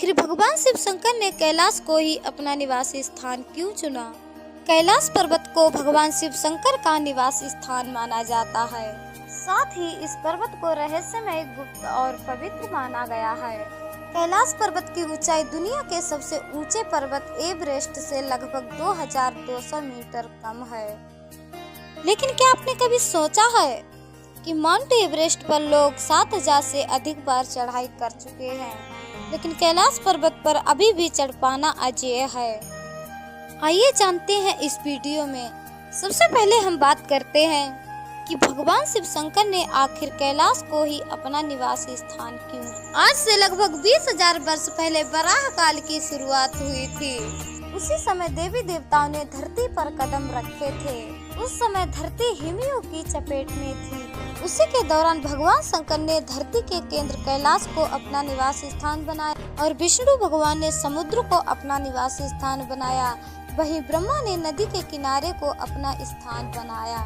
आखिर भगवान शिव शंकर ने कैलाश को ही अपना निवासी स्थान क्यों चुना? कैलाश पर्वत को भगवान शिव शंकर का निवासी स्थान माना जाता है। साथ ही इस पर्वत को रहस्यमय, गुप्त और पवित्र माना गया है। कैलाश पर्वत की ऊंचाई दुनिया के सबसे ऊंचे पर्वत एवरेस्ट से लगभग 2200 मीटर कम है। लेकिन क्या आपने कभी सोचा है कि माउंट एवरेस्ट पर लोग 7000 से अधिक बार चढ़ाई कर चुके हैं, लेकिन कैलाश पर्वत पर अभी भी चढ़ पाना अजेय है। आइए जानते हैं इस वीडियो में। सबसे पहले हम बात करते हैं कि भगवान शिव शंकर ने आखिर कैलाश को ही अपना निवासी स्थान क्यों? आज से लगभग 20,000 वर्ष पहले वराह काल की शुरुआत हुई थी। उसी समय देवी देवताओं ने धरती पर कदम रखे थे। उस समय धरती हिमों की चपेट में थी। उसी के दौरान भगवान शंकर ने धरती के केंद्र कैलाश को अपना निवासी स्थान बनाया और विष्णु भगवान ने समुद्र को अपना निवासी स्थान बनाया। वहीं ब्रह्मा ने नदी के किनारे को अपना स्थान बनाया।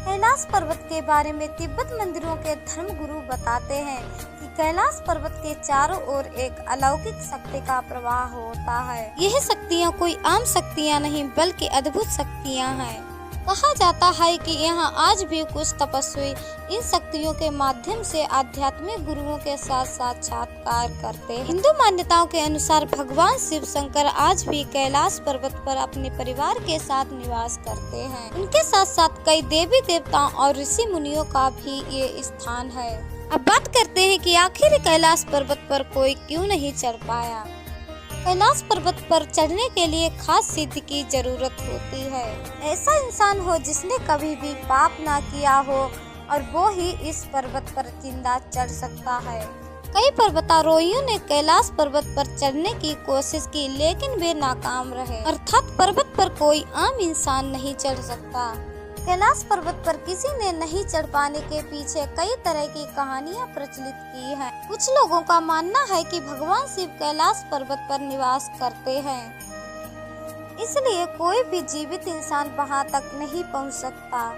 कैलाश पर्वत के बारे में तिब्बत मंदिरों के धर्मगुरु बताते हैं कि कैलाश पर्वत के चारों ओर एक अलौकिक शक्ति का प्रवाह होता है। यह शक्तियाँ कोई आम शक्तियाँ नहीं बल्कि अद्भुत शक्तियाँ हैं। कहा जाता है कि यहाँ आज भी कुछ तपस्वी इन शक्तियों के माध्यम से आध्यात्मिक गुरुओं के साथ साक्षात्कार करते हैं। हिंदू मान्यताओं के अनुसार भगवान शिव शंकर आज भी कैलाश पर्वत पर अपने परिवार के साथ निवास करते हैं। उनके साथ साथ कई देवी देवताओं और ऋषि मुनियों का भी ये स्थान है। अब बात करते हैं कि आखिर कैलाश पर्वत पर कोई क्यों नहीं चढ़ पाया। कैलाश पर्वत पर चढ़ने के लिए खास सिद्धि की जरूरत होती है। ऐसा इंसान हो जिसने कभी भी पाप ना किया हो और वो ही इस पर्वत पर जिंदा चढ़ सकता है। कई पर्वतारोहियों ने कैलाश पर्वत पर चढ़ने की कोशिश की, लेकिन वे नाकाम रहे। अर्थात पर्वत पर कोई आम इंसान नहीं चढ़ सकता। कैलाश पर्वत पर किसी ने नहीं चढ़ पाने के पीछे कई तरह की कहानियां प्रचलित की हैं। कुछ लोगों का मानना है कि भगवान शिव कैलाश पर्वत पर निवास करते हैं, इसलिए कोई भी जीवित इंसान वहां तक नहीं पहुंच सकता।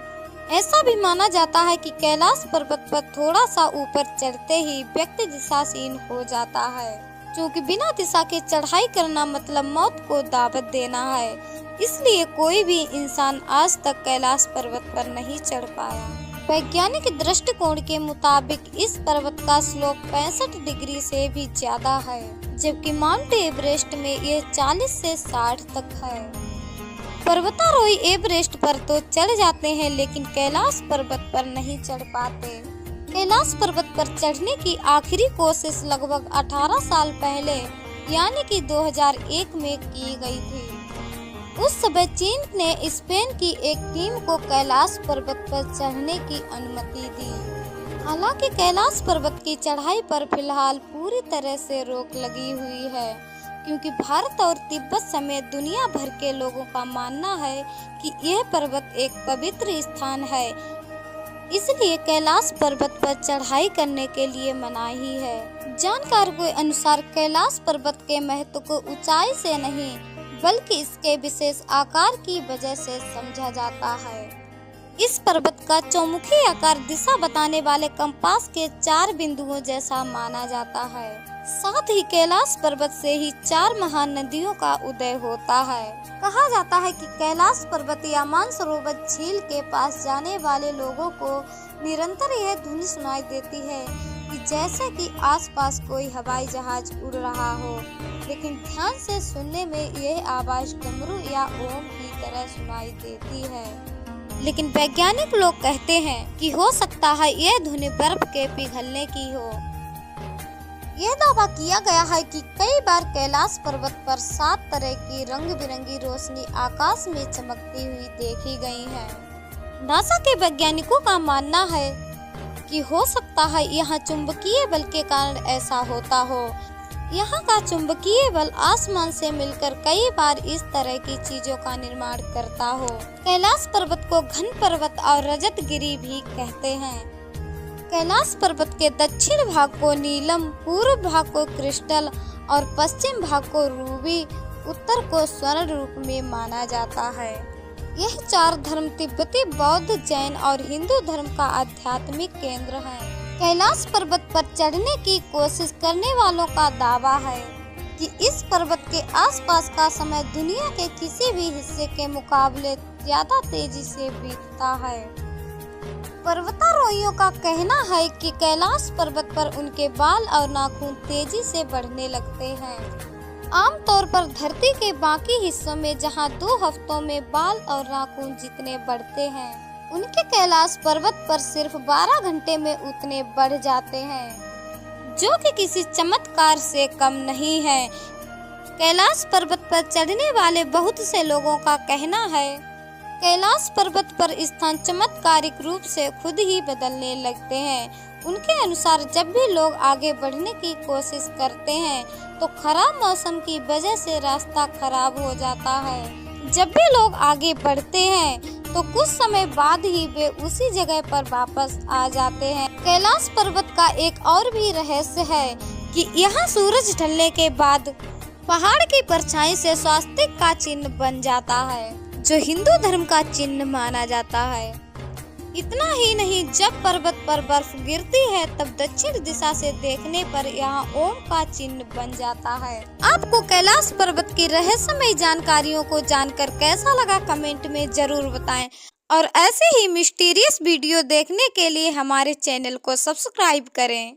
ऐसा भी माना जाता है कि कैलाश पर्वत पर थोड़ा सा ऊपर चढ़ते ही व्यक्ति दिशाहीन हो जाता है, क्योंकि बिना दिशा के चढ़ाई करना मतलब मौत को दावत देना है। इसलिए कोई भी इंसान आज तक कैलाश पर्वत पर नहीं चढ़ पाया। वैज्ञानिक दृष्टिकोण के मुताबिक इस पर्वत का स्लोप 65 डिग्री से भी ज्यादा है, जबकि माउंट एवरेस्ट में ये 40 से 60 तक है। पर्वतारोही एवरेस्ट पर तो चढ़ जाते हैं, लेकिन कैलाश पर्वत पर नहीं चढ़ पाते। कैलाश पर्वत पर चढ़ने की आखिरी कोशिश लगभग 18 साल पहले यानी कि 2001 में की गई थी। उस समय चीन ने स्पेन की एक टीम को कैलाश पर्वत पर चढ़ने की अनुमति दी। हालांकि कैलाश पर्वत की चढ़ाई पर फिलहाल पूरी तरह से रोक लगी हुई है, क्योंकि भारत और तिब्बत समेत दुनिया भर के लोगों का मानना है कि यह पर्वत एक पवित्र स्थान है। इसलिए कैलाश पर्वत पर चढ़ाई करने के लिए मनाही है। जानकारों के अनुसार कैलाश पर्वत के महत्व को ऊंचाई से नहीं बल्कि इसके विशेष आकार की वजह से समझा जाता है। इस पर्वत का चौमुखी आकार दिशा बताने वाले कंपास के 4 बिंदुओं जैसा माना जाता है। साथ ही कैलाश पर्वत से ही 4 महान नदियों का उदय होता है। कहा जाता है कि कैलाश पर्वत या मानसरोवर झील के पास जाने वाले लोगों को निरंतर यह धुन सुनाई देती है कि जैसे कि आसपास कोई हवाई जहाज उड़ रहा हो, लेकिन ध्यान से सुनने में यह आवाज डमरू या ओम की तरह सुनाई देती है। लेकिन वैज्ञानिक लोग कहते हैं कि हो सकता है यह धुन बर्फ के पिघलने की हो। यह दावा किया गया है कि कई बार कैलाश पर्वत पर 7 तरह की रंग बिरंगी रोशनी आकाश में चमकती हुई देखी गई है। नासा के वैज्ञानिकों का मानना है कि हो सकता है यहाँ चुंबकीय बल के कारण ऐसा होता हो। यहाँ का चुंबकीय बल आसमान से मिलकर कई बार इस तरह की चीजों का निर्माण करता हो। कैलाश पर्वत को घन पर्वत और रजत गिरी भी कहते हैं। कैलाश पर्वत के दक्षिण भाग को नीलम, पूर्व भाग को क्रिस्टल और पश्चिम भाग को रूबी, उत्तर को स्वर्ण रूप में माना जाता है। यह 4 धर्म तिब्बती, बौद्ध, जैन और हिंदू धर्म का आध्यात्मिक केंद्र है। कैलाश पर्वत पर चढ़ने की कोशिश करने वालों का दावा है कि इस पर्वत के आसपास का समय दुनिया के किसी भी हिस्से के मुकाबले ज्यादा तेजी से बीतता है। पर्वतारोहियों का कहना है कि कैलाश पर्वत पर उनके बाल और नाखून तेजी से बढ़ने लगते हैं। आमतौर पर धरती के बाकी हिस्सों में जहां 2 हफ्तों में बाल और नाखून जितने बढ़ते हैं, उनके कैलाश पर्वत पर सिर्फ 12 घंटे में उतने बढ़ जाते हैं, जो कि किसी चमत्कार से कम नहीं है। कैलाश पर्वत पर चढ़ने वाले बहुत से लोगों का कहना है कैलाश पर्वत पर स्थान चमत्कारिक रूप से खुद ही बदलने लगते हैं। उनके अनुसार जब भी लोग आगे बढ़ने की कोशिश करते हैं तो खराब मौसम की वजह से रास्ता खराब हो जाता है। जब भी लोग आगे बढ़ते हैं तो कुछ समय बाद ही वे उसी जगह पर वापस आ जाते हैं। कैलाश पर्वत का एक और भी रहस्य है कि यहाँ सूरज ढलने के बाद पहाड़ की परछाई से स्वास्तिक का चिन्ह बन जाता है, जो हिंदू धर्म का चिन्ह माना जाता है। इतना ही नहीं, जब पर्वत पर बर्फ गिरती है तब दक्षिण दिशा से देखने पर यहाँ ओम का चिन्ह बन जाता है। आपको कैलाश पर्वत की रहस्यमय जानकारियों को जानकर कैसा लगा कमेंट में जरूर बताएं और ऐसे ही मिस्टीरियस वीडियो देखने के लिए हमारे चैनल को सब्सक्राइब करें।